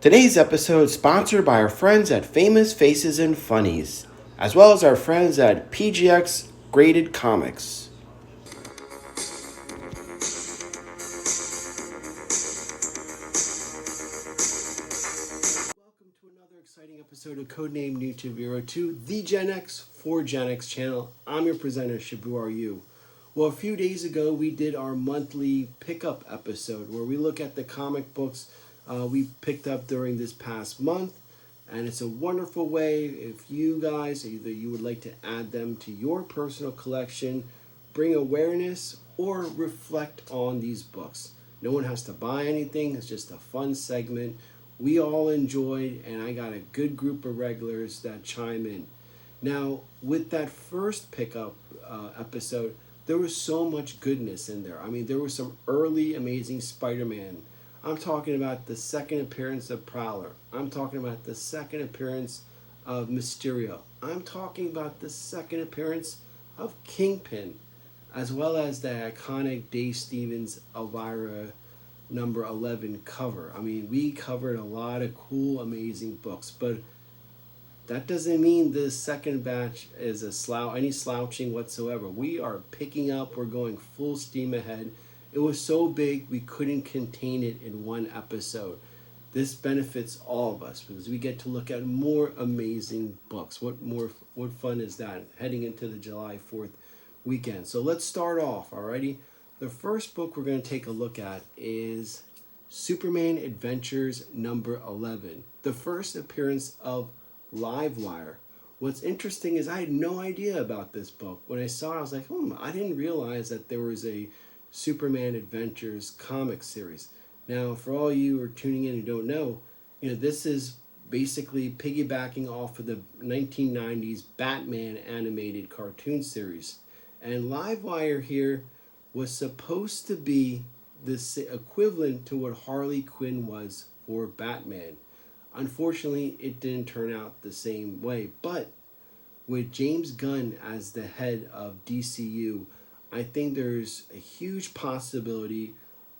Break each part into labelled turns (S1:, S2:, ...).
S1: Today's episode is sponsored by our friends at Famous Faces and Funnies, as well as our friends at PGX Graded Comics. Welcome to another exciting episode of Codename New to Vero 2, the Gen X for Gen X channel. I'm your presenter, Shabu Are You. Well, a few days ago, we did our monthly pickup episode where we look at the comic books we picked up during this past month. And it's a wonderful way if you guys, either you would like to add them to your personal collection, bring awareness, or reflect on these books. No one has to buy anything. It's just a fun segment we all enjoyed, and I got a good group of regulars that chime in. Now, with that first pickup episode, there was so much goodness in there. I mean, there was some early amazing Spider-Man. I'm talking about the second appearance of Prowler. I'm talking about the second appearance of Mysterio. I'm talking about the second appearance of Kingpin, as well as the iconic Dave Stevens Elvira number 11 cover. I mean, we covered a lot of cool, amazing books, but that doesn't mean the second batch is any slouching whatsoever. We are picking up. We're going full steam ahead. It was so big we couldn't contain it in one episode. This benefits all of us because we get to look at more amazing books. What fun is that heading into the July 4th weekend? So let's start off, alrighty? The first book we're going to take a look at is Superman Adventures number 11, the first appearance of Livewire. What's interesting is I had no idea about this book. When I saw it, I was like, I didn't realize that there was a Superman Adventures comic series. Now, for all you who are tuning in who don't know, this is basically piggybacking off of the 1990s Batman animated cartoon series. And Livewire here was supposed to be the equivalent to what Harley Quinn was for Batman. Unfortunately, it didn't turn out the same way. But with James Gunn as the head of DCU, I think there's a huge possibility,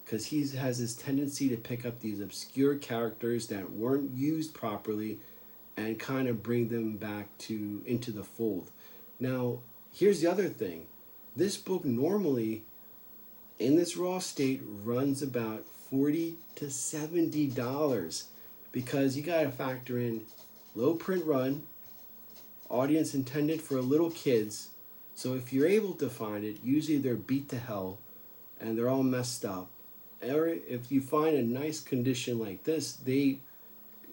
S1: because he has this tendency to pick up these obscure characters that weren't used properly and kind of bring them back into the fold. Now, here's the other thing. This book normally, in this raw state, runs about $40 to $70 because you got to factor in low print run, audience intended for little kids. So if you're able to find it, usually they're beat to hell and they're all messed up. Or if you find a nice condition like this, they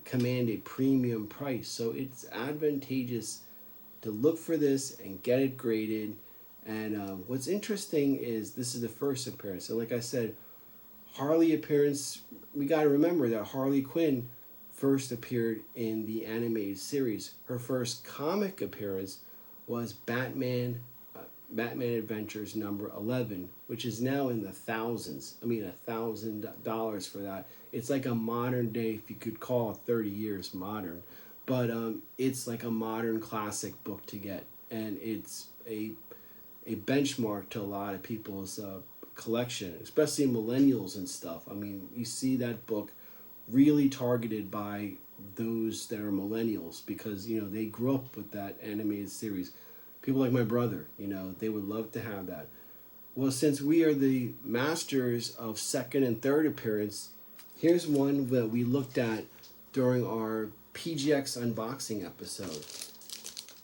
S1: command a premium price. So it's advantageous to look for this and get it graded. And what's interesting is this is the first appearance. So like I said, Harley appearance, we got to remember that Harley Quinn first appeared in the animated series. Her first comic appearance was Batman Adventures number 11, which is now in the thousands. I mean, $1,000 for that. It's like a modern day, if you could call 30 years modern, but it's like a modern classic book to get, and it's a benchmark to a lot of people's collection, especially millennials and stuff. I mean, you see that book really targeted by those that are millennials because they grew up with that animated series. People like my brother, they would love to have that. Well, since we are the masters of second and third appearance, here's one that we looked at during our PGX unboxing episode.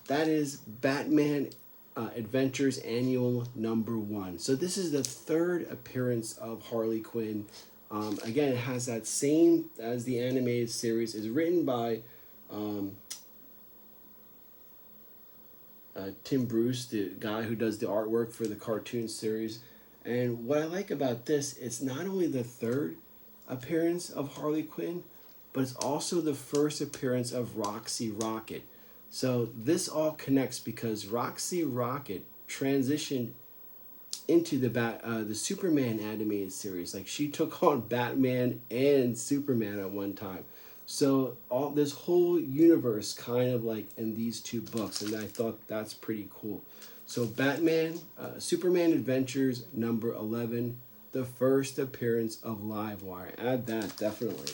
S1: That is Batman Adventures Annual number 1. So this is the third appearance of Harley Quinn. Again, it has that same as the animated series. It's written by Tim Bruce, the guy who does the artwork for the cartoon series. And what I like about this, it's not only the third appearance of Harley Quinn, but it's also the first appearance of Roxy Rocket. So this all connects because Roxy Rocket transitioned into the Superman animated series. Like, she took on Batman and Superman at one time. So all this whole universe kind of like in these two books, and I thought that's pretty cool. So Superman Adventures number 11, the first appearance of Livewire. Add that, definitely.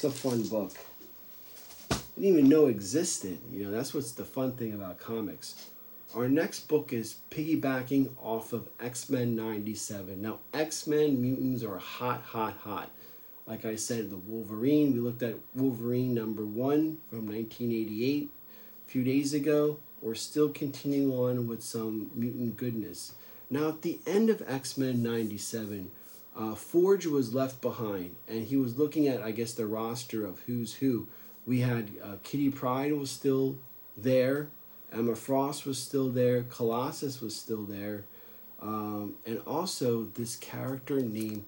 S1: It's a fun book. didn't even know existed. You know, that's what's the fun thing about comics. Our next book is piggybacking off of X-Men 97. Now, X-Men mutants are hot, hot, hot. Like I said, the Wolverine, we looked at Wolverine #1 from 1988 a few days ago. We're still continuing on with some mutant goodness. Now, at the end of X-Men 97, Forge was left behind, and he was looking at, I guess, the roster of who's who. We had Kitty Pryde was still there. Emma Frost was still there. Colossus was still there. And also this character named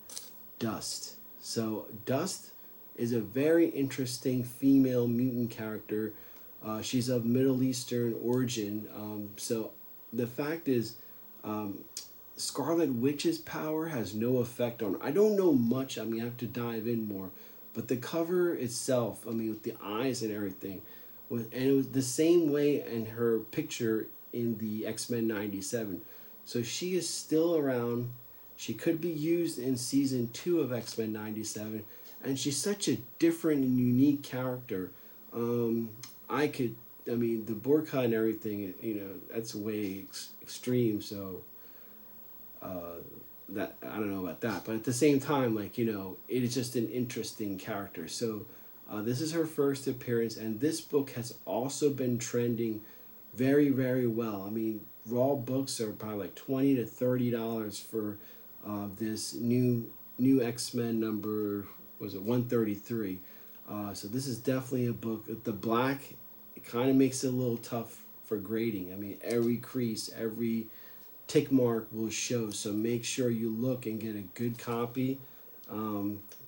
S1: Dust. So Dust is a very interesting female mutant character. She's of Middle Eastern origin. So the fact is, Scarlet Witch's power has no effect on her. I don't know much. I mean, I have to dive in more. But the cover itself, I mean, with the eyes and everything, and it was the same way in her picture in the X-Men 97. So she is still around. She could be used in season 2 of X-Men 97. And she's such a different and unique character. I mean, the Borka and everything, you know, that's way extreme. So that I don't know about that. But at the same time, like, you know, it is just an interesting character. So this is her first appearance, and this book has also been trending very, very well. I mean, raw books are probably like $20 to $30 for this new X-Men number, was it 133? So this is definitely a book. The black, it kind of makes it a little tough for grading. I mean, every crease, every tick mark will show, so make sure you look and get a good copy.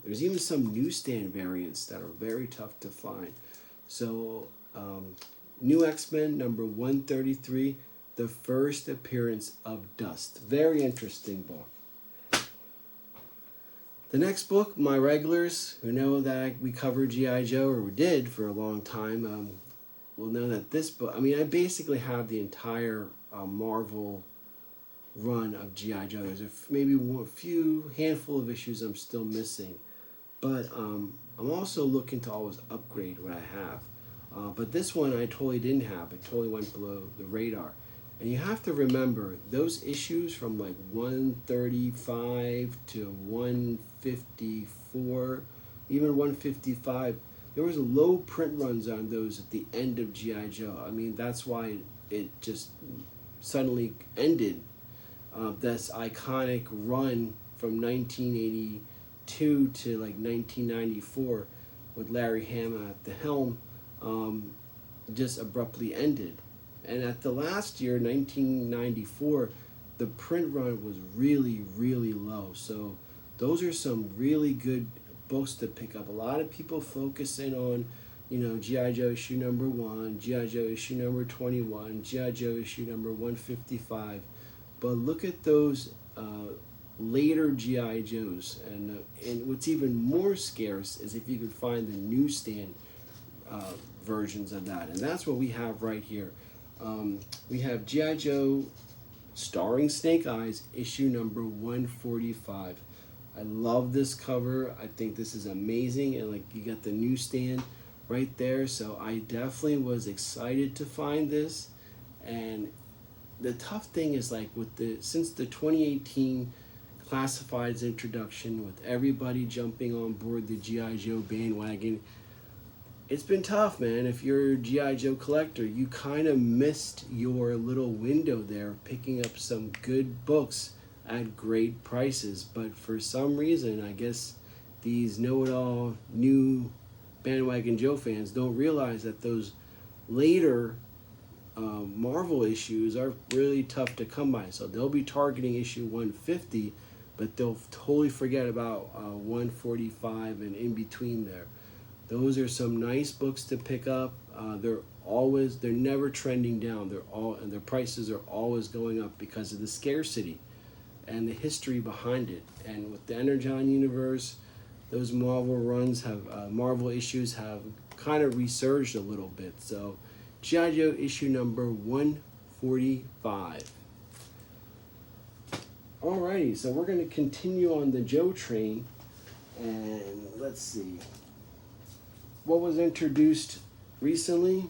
S1: There's even some newsstand variants that are very tough to find. So, New X-Men number 133, the first appearance of Dust. Very interesting book. The next book, my regulars who know that we covered G.I. Joe, or we did for a long time, will know that this book, I mean, I basically have the entire Marvel run of G.I. Joe. There's maybe a few handful of issues I'm still missing. But I'm also looking to always upgrade what I have. But this one I totally didn't have. It totally went below the radar. And you have to remember, those issues from like 135 to 154, even 155, there was low print runs on those at the end of G.I. Joe. I mean, that's why it just suddenly ended. This iconic run from 1982 to like 1994 with Larry Hama at the helm just abruptly ended. And at the last year, 1994, the print run was really, really low. So those are some really good books to pick up. A lot of people focus in on, you know, G.I. Joe issue number 1, G.I. Joe issue number 21, G.I. Joe issue number 155. But look at those later G.I. Joes, and what's even more scarce is if you could find the newsstand versions of that, and that's what we have right here. We have G.I. Joe starring Snake Eyes, issue number 145. I love this cover. I think this is amazing, and like you got the newsstand right there, so I definitely was excited to find this. And the tough thing is, like, since the 2018 Classifieds introduction, with everybody jumping on board the G.I. Joe bandwagon, it's been tough, man. If you're a G.I. Joe collector, you kind of missed your little window there, picking up some good books at great prices. But for some reason, I guess these know-it-all new bandwagon Joe fans don't realize that those later Marvel issues are really tough to come by. So they'll be targeting issue 150, but they'll totally forget about 145 and in between there. Those are some nice books to pick up. They're never trending down. And their prices are always going up because of the scarcity and the history behind it. And with the Energon universe, those Marvel issues have kind of resurged a little bit. So G.I. Joe issue number 145. Alrighty, so we're going to continue on the Joe train, and let's see. What was introduced recently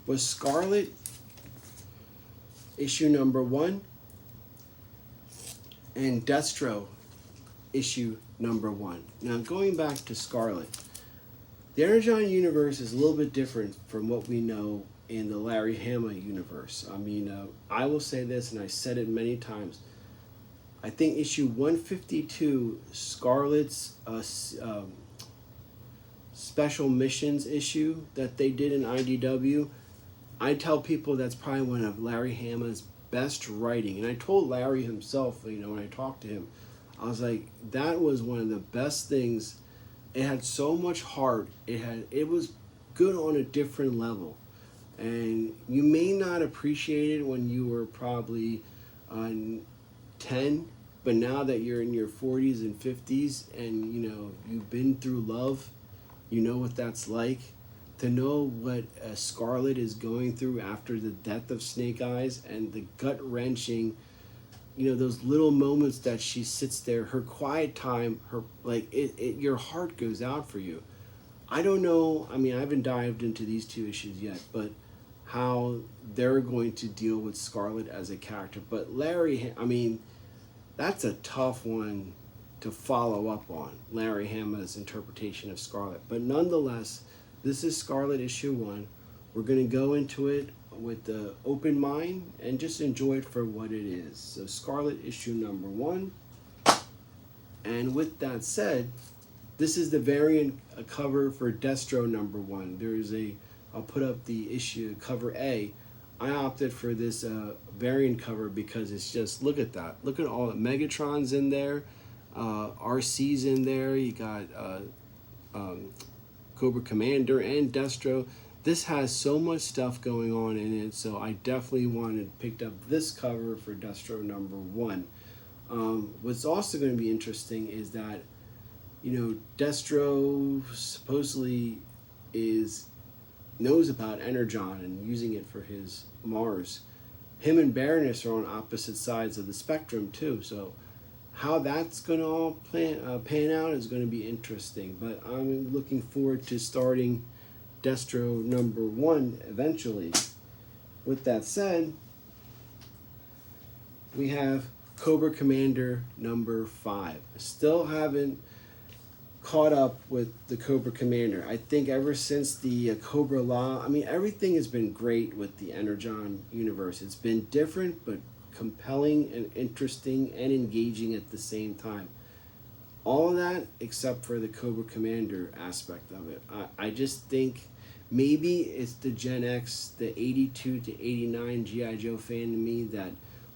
S1: was Scarlet issue number 1 and Destro issue number 1. Now, going back to Scarlet, the Energon universe is a little bit different from what we know in the Larry Hama universe. I mean, I will say this, and I said it many times. I think issue 152, Scarlet's special missions issue that they did in IDW, I tell people that's probably one of Larry Hama's best writing. And I told Larry himself, when I talked to him, I was like, that was one of the best things. It had so much heart. It was good on a different level. And you may not appreciate it when you were probably 10, but now that you're in your 40s and 50s and you've been through love, you know what that's like. To know what Scarlet is going through after the death of Snake Eyes and the gut-wrenching, those little moments that she sits there, her quiet time, your heart goes out for you. I don't know, I haven't dived into these 2 issues yet, but how they're going to deal with Scarlet as a character. But Larry, that's a tough one to follow up on, Larry Hama's interpretation of Scarlet. But nonetheless, this is Scarlet issue 1. We're going to go into it with the open mind and just enjoy it for what it is. So Scarlet issue number 1. And with that said, this is the variant cover for Destro number 1. I'll put up the issue cover A. I opted for this variant cover because it's just, look at that. Look at all the Megatron's in there. RC's in there. You got Cobra Commander and Destro. This has so much stuff going on in it, so I definitely picked up this cover for Destro number 1. What's also going to be interesting is that, Destro supposedly knows about Energon and using it for his Mars. Him and Baroness are on opposite sides of the spectrum too, so how that's going to all pan out is going to be interesting. But I'm looking forward to starting Destro number 1 eventually. With that said, we have Cobra Commander number 5. I still haven't caught up with the Cobra Commander. I think ever since the Cobra Law, everything has been great with the Energon universe. It's been different, but compelling and interesting and engaging at the same time. All of that except for the Cobra Commander aspect of it. I just think maybe it's the Gen X, the 82 to 89 G.I. Joe fan in me that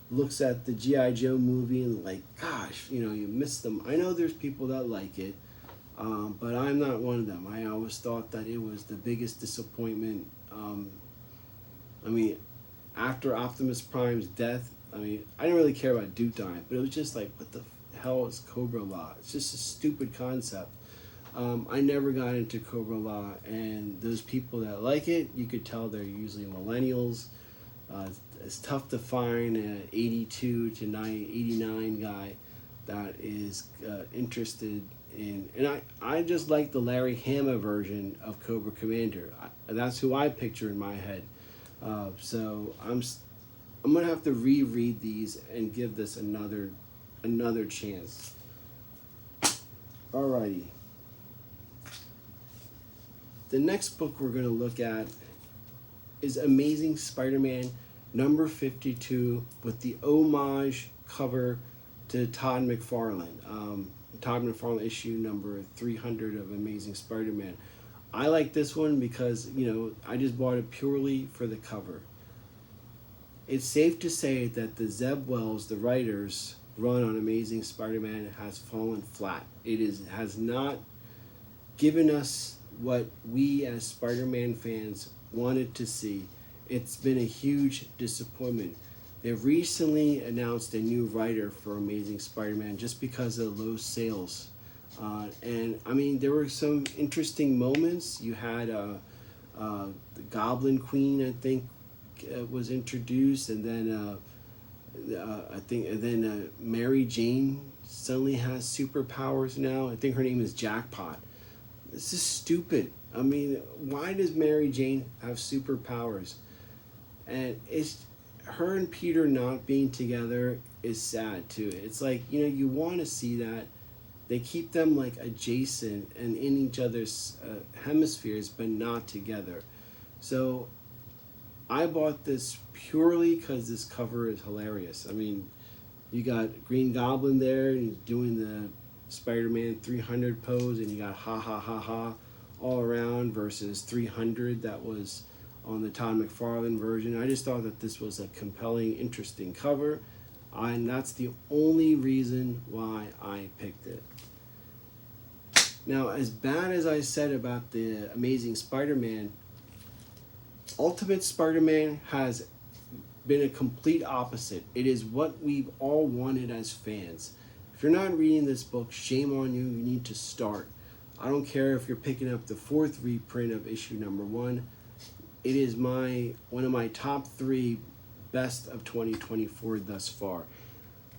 S1: looks at the G.I. Joe movie and gosh, you miss them. I know there's people that like it, but I'm not one of them. I always thought that it was the biggest disappointment. After Optimus Prime's death, I didn't really care about Duke dying, but it was just like, what the hell is Cobra Law? It's just a stupid concept. I never got into Cobra Law, and those people that like it, you could tell they're usually millennials. It's tough to find an 82 to 89 guy that is interested in, and I just like the Larry Hama version of Cobra Commander. That's who I picture in my head. So I'm gonna have to reread these and give this another chance. Alrighty. The next book we're gonna look at is Amazing Spider-Man number 52 with the homage cover to Todd McFarlane. Todd McFarlane issue number 300 of Amazing Spider-Man. I like this one because, I just bought it purely for the cover. It's safe to say that the Zeb Wells, the writer's run on Amazing Spider-Man has fallen flat. Has not given us what we as Spider-Man fans wanted to see. It's been a huge disappointment. They've recently announced a new writer for Amazing Spider-Man just because of low sales. There were some interesting moments. You had the Goblin Queen, I think, was introduced, and then Mary Jane suddenly has superpowers now. I think her name is Jackpot. This is stupid. I mean, why does Mary Jane have superpowers? And it's her and Peter not being together is sad too. It's like, you want to see that. They keep them like adjacent and in each other's hemispheres, but not together. So I bought this purely because this cover is hilarious. I mean, you got Green Goblin there, and he's doing the Spider-Man 300 pose, and you got ha ha ha ha all around versus 300 that was on the Todd McFarlane version. I just thought that this was a compelling, interesting cover, and that's the only reason why I picked it. Now, as bad as I said about the Amazing Spider-Man, Ultimate Spider-Man has been a complete opposite. It is what we've all wanted as fans. If you're not reading this book, shame on you. You need to start. I don't care if you're picking up the 4th reprint of issue number 1. It is one of my top 3 best of 2024 thus far.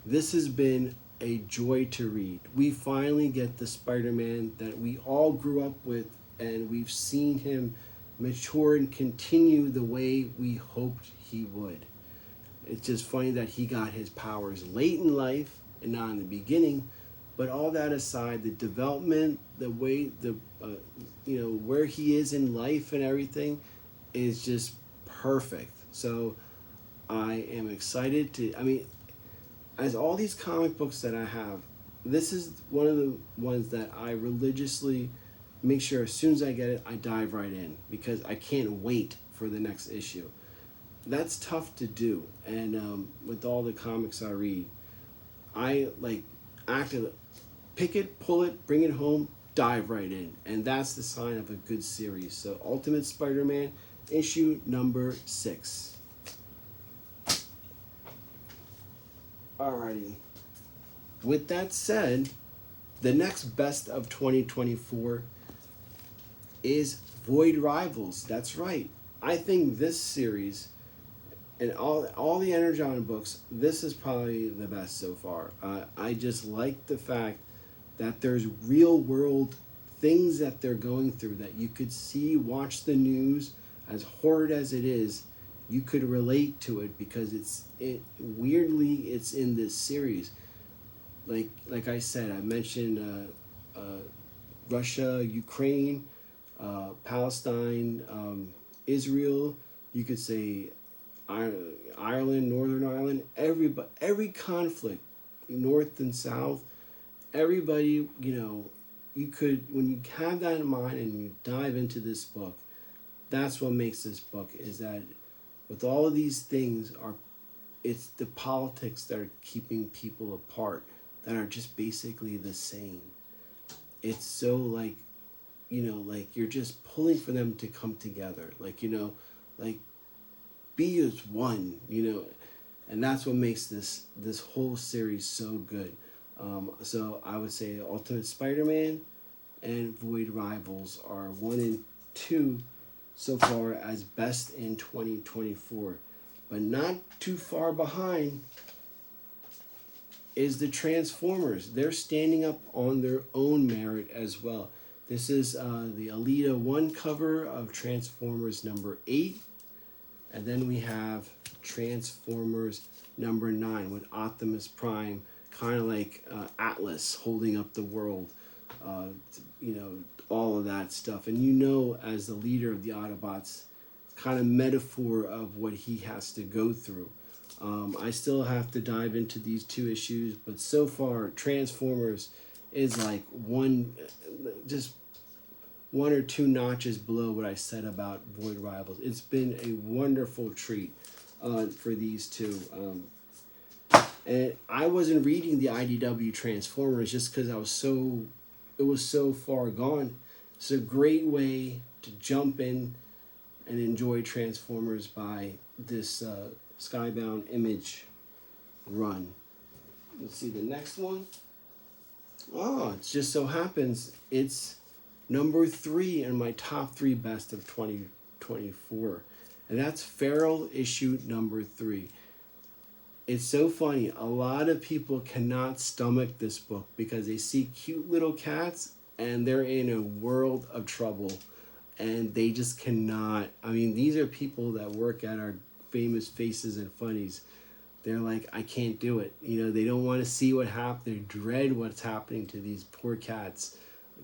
S1: This has been a joy to read. We finally get the Spider-Man that we all grew up with, and we've seen him mature and continue the way we hoped he would. It's just funny that he got his powers late in life and not in the beginning. But all that aside, the development, the way where he is in life and everything is just perfect. So I am excited to. I mean, as all these comic books that I have, this is one of the ones that I religiously make sure as soon as I get it, I dive right in because I can't wait for the next issue. That's tough to do, and with all the comics I read, I actively pick it, pull it, bring it home, dive right in, and that's the sign of a good series. So Ultimate Spider-Man issue number 6. Alrighty. With that said, the next best of 2024 is Void Rivals. That's right. I think this series and all the Energon books, this is probably the best so far. I just like the fact that there's real world things that they're going through that you could see, watch the news, as horrid as it is, you could relate to it because it's in this series. Like I said, I mentioned Russia, Ukraine, Palestine, Israel. You could say Ireland, Northern Ireland. Every conflict, North and South. Everybody, you could, when you have that in mind and you dive into this book, that's what makes this book, is that with all of these things, it's the politics that are keeping people apart, that are just basically the same. It's so you're just pulling for them to come together, be as one, and that's what makes this whole series so good. So I would say Ultimate Spider-Man and Void Rivals are 1 and 2 so far as best in 2024. But not too far behind is the Transformers. They're standing up on their own merit as well. This is the Alita 1 cover of Transformers number 8. And then we have Transformers number 9 with Optimus Prime, kind of like Atlas holding up the world, all of that stuff. And as the leader of the Autobots, kind of metaphor of what he has to go through. I still have to dive into these 2 issues, but so far Transformers is like one or 2 notches below what I said about Void Rivals. It's been a wonderful treat for these 2. And I wasn't reading the IDW Transformers just because it was so far gone. It's a great way to jump in and enjoy Transformers by this Skybound Image run. Let's see the next one. Oh, it just so happens it's number 3 in my top 3 best of 2024. And that's Feral issue number 3. It's so funny. A lot of people cannot stomach this book because they see cute little cats and they're in a world of trouble. and they just cannot. I mean, these are people that work at our famous Faces and Funnies. They're like, I can't do it. You know, they don't want to see what happened. They dread what's happening to these poor cats,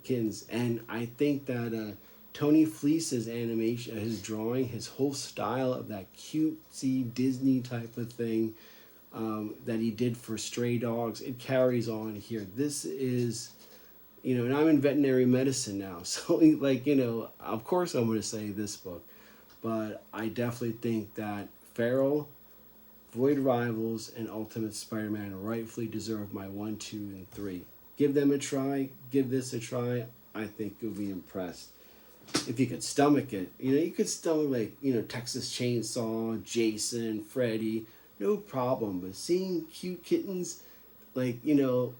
S1: kittens. And I think that Tony Fleece's animation, his drawing, his whole style of that cutesy Disney type of thing that he did for Stray Dogs, it carries on here. This is, you know, and I'm in veterinary medicine now. So, like, you know, of course I'm going to say this book. But I definitely think that Feral, Void Rivals, and Ultimate Spider-Man rightfully deserve my 1, 2, and 3. Give them a try. Give this a try. I think you'll be impressed. If you could stomach it. You know, you could stomach, like, you know, Texas Chainsaw, Jason, Freddy. No problem. But seeing cute kittens, like, you know,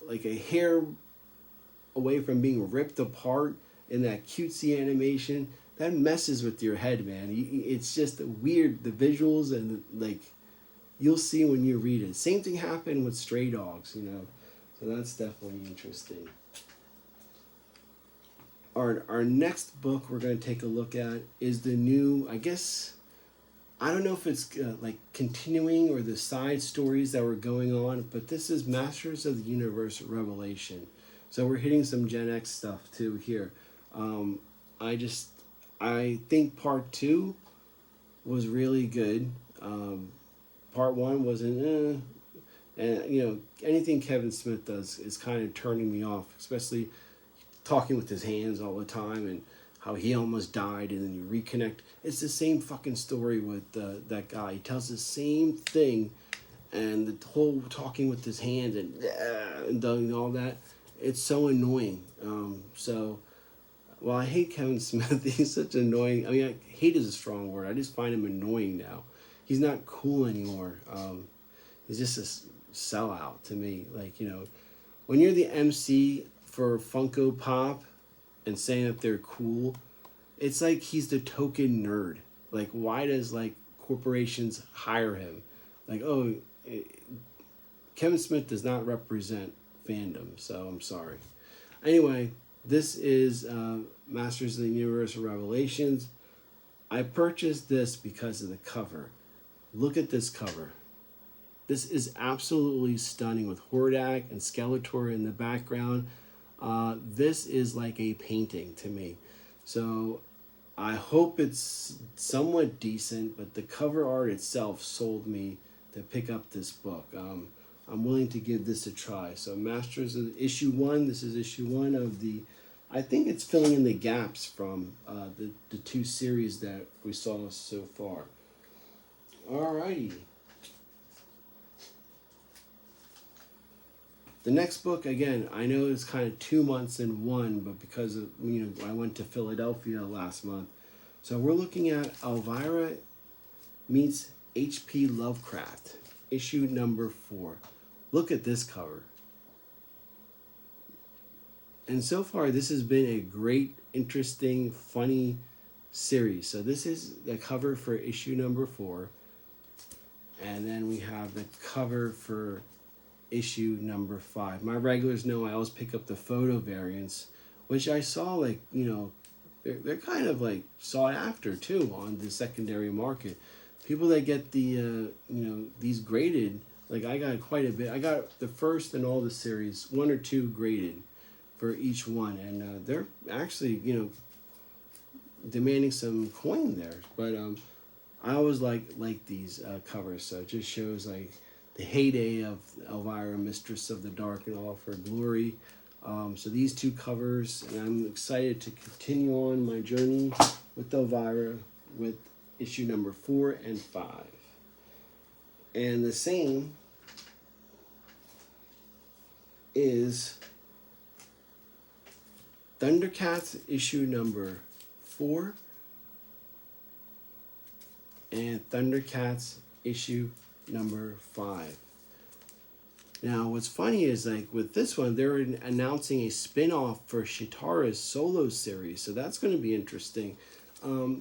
S1: like a hair away from being ripped apart in that cutesy animation, that messes with your head, man. It's just weird, the visuals, and like, you'll see when you read it. Same thing happened with Stray Dogs, you know. So that's definitely interesting. Our next book we're going to take a look at is the new, I guess, I don't know if it's like continuing or the side stories that were going on, but this is Masters of the Universe Revelation. So we're hitting some Gen X stuff too here. I think part 2 was really good. Part 1 wasn't, and you know, anything Kevin Smith does is kind of turning me off, especially talking with his hands all the time and how he almost died and then you reconnect. It's the same fucking story with that guy. He tells the same thing, and the whole talking with his hands and doing all that. It's so annoying. Well, I hate Kevin Smith. He's such annoying. I mean, hate is a strong word. I just find him annoying now. He's not cool anymore. He's just a sellout to me. Like, you know, when you're the MC for Funko Pop and saying that they're cool, it's like he's the token nerd. Like, why does, like, corporations hire him? Like, oh, Kevin Smith does not represent fandom, so I'm sorry. Anyway, this is Masters of the Universe Revelations. I purchased this because of the cover. Look at this cover. This is absolutely stunning with Hordak and Skeletor in the background. This is like a painting to me. So I hope it's somewhat decent, but the cover art itself sold me to pick up this book. I'm willing to give this a try. So Masters of issue 1. This is issue 1 of the, I think it's filling in the gaps from the 2 series that we saw so far. Alrighty. The next book, again, I know it's kind of 2 months in one, but because of, you know, I went to Philadelphia last month. So we're looking at Elvira meets H.P. Lovecraft, issue number 4. Look at this cover. And so far, this has been a great, interesting, funny series. So this is the cover for issue number 4. And then we have the cover for issue number 5. My regulars know I always pick up the photo variants, which I saw, like, you know, they're kind of like sought after too on the secondary market. People that get the, you know, these graded, like I got quite a bit. I got the first in all the series, 1 or 2 graded for each one. And they're actually, you know, demanding some coin there. But I always like these covers. So it just shows like the heyday of Elvira, Mistress of the Dark, and all of her glory. So these 2 covers, and I'm excited to continue on my journey with Elvira with issue number 4 and 5. And the same is Thundercats issue number 4 and Thundercats issue number 5. Now, what's funny is, like, with this one, they're announcing a spin-off for Shitara's solo series, so that's going to be interesting.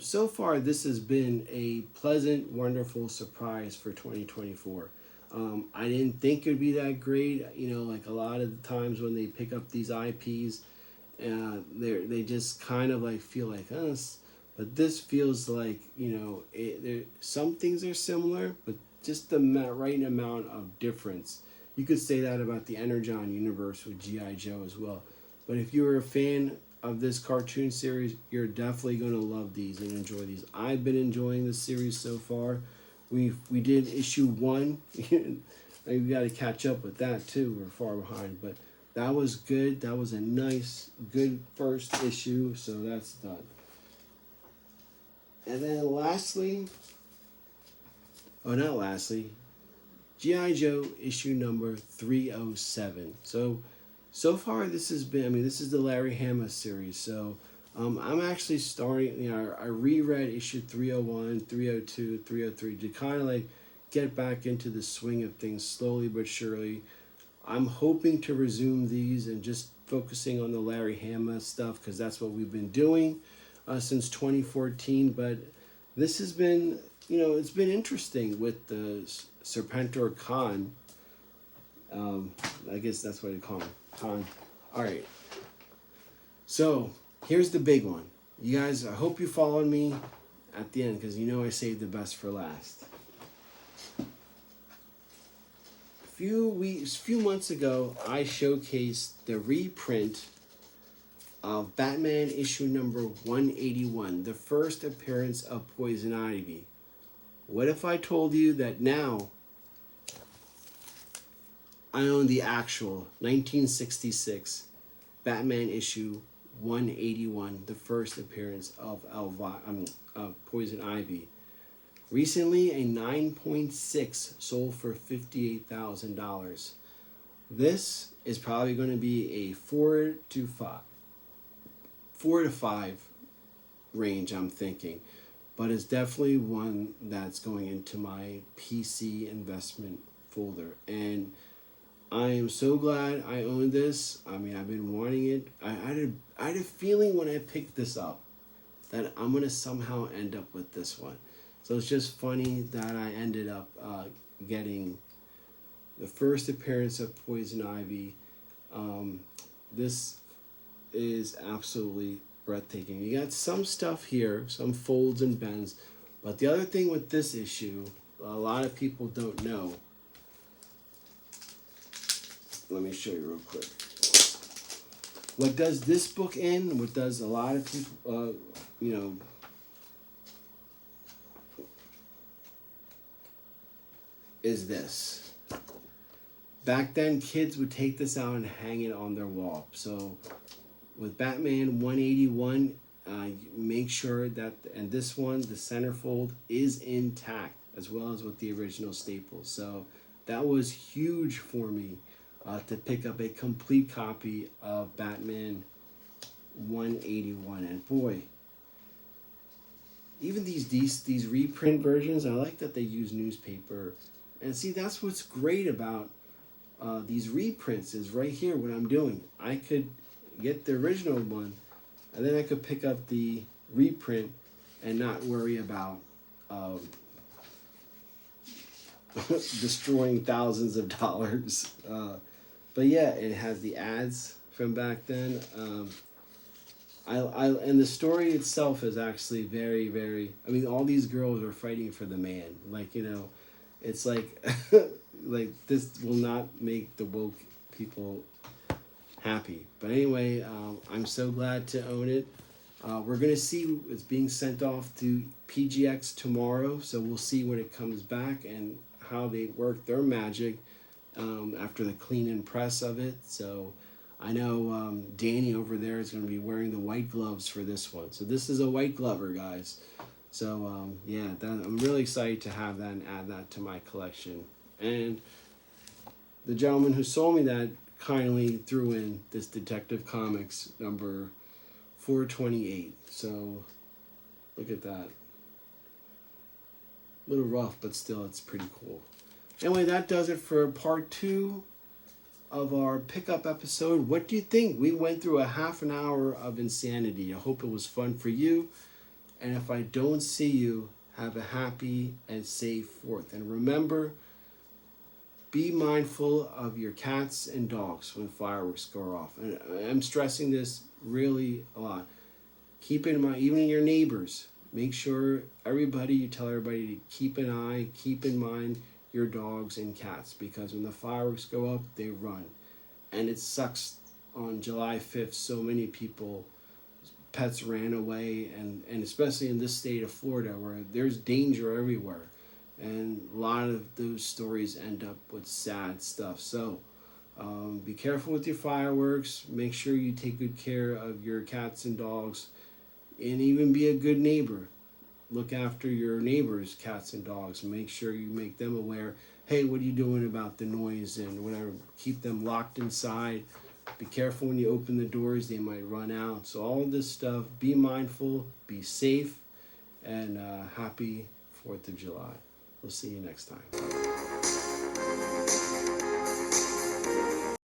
S1: So far, this has been a pleasant, wonderful surprise for 2024. I didn't think it would be that great. You know, like a lot of the times when they pick up these IPs, They just kind of like feel like us, but this feels like, some things are similar, but just the right amount of difference. You could say that about the Energon universe with GI Joe as well. But if you were a fan of this cartoon series, you're definitely going to love these and enjoy these. I've been enjoying this series so far. We did issue 1. We got to catch up with that too. We're far behind, but that was good. That was a nice, good first issue. So that's done. And then lastly, not lastly, G.I. Joe issue number 307. So far this has been, this is the Larry Hama series. So I'm actually starting, I reread issue 301, 302, 303 to kind of like get back into the swing of things slowly but surely. I'm hoping to resume these and just focusing on the Larry Hama stuff because that's what we've been doing since 2014. But this has been, it's been interesting with the Serpentor Khan. I guess that's what you call him, Khan. All right. So here's the big one. You guys, I hope you followed me at the end because I saved the best for last. Few months ago, I showcased the reprint of Batman issue number 181, the first appearance of Poison Ivy. What if I told you that now I own the actual 1966 Batman issue 181, the first appearance of Poison Ivy. Recently, a 9.6 sold for $58,000. This is probably going to be a 4 to 5 range, I'm thinking. But it's definitely one that's going into my PC investment folder. And I am so glad I own this. I've been wanting it. I had a feeling when I picked this up that I'm going to somehow end up with this one. So it's just funny that I ended up getting the first appearance of Poison Ivy. This is absolutely breathtaking. You got some stuff here, some folds and bends, but the other thing with this issue, a lot of people don't know. Let me show you real quick. What does this book in? What does a lot of people, is this. Back then, kids would take this out and hang it on their wall. So with Batman 181, make sure that, and this one, the centerfold is intact, as well as with the original staples. So that was huge for me to pick up a complete copy of Batman 181. And boy, even these reprint versions, I like that they use newspaper. And see, that's what's great about these reprints is right here what I'm doing. I could get the original one, and then I could pick up the reprint and not worry about destroying thousands of dollars. But yeah, it has the ads from back then. And the story itself is actually very, very, all these girls are fighting for the man. It's like, like this will not make the woke people happy. But anyway, I'm so glad to own it. We're going to see it's being sent off to PGX tomorrow. So we'll see when it comes back and how they work their magic after the clean and press of it. So I know Danny over there is going to be wearing the white gloves for this one. So this is a white glover, guys. So yeah, I'm really excited to have that and add that to my collection. And the gentleman who sold me that kindly threw in this Detective Comics number 428. So look at that. A little rough, but still it's pretty cool. Anyway, that does it for part 2 of our pickup episode. What do you think? We went through a half an hour of insanity. I hope it was fun for you. And if I don't see you, have a happy and safe 4th. And remember, be be mindful of your cats and dogs when fireworks go off. And I'm stressing this really a lot. Keep in mind, even your neighbors, make sure you tell everybody to keep an eye, keep in mind your dogs and cats, because when the fireworks go up, they run. And it sucks. On July 5th, so many people, pets ran away, and especially in this state of Florida where there's danger everywhere. And a lot of those stories end up with sad stuff. So be careful with your fireworks. Make sure you take good care of your cats and dogs, and even be a good neighbor. Look after your neighbors' cats and dogs. Make sure you make them aware. Hey, what are you doing about the noise and whatever? Keep them locked inside. Be careful when you open the doors, they might run out. So all of this stuff, be mindful, be safe, and happy 4th of July. We'll see you next time.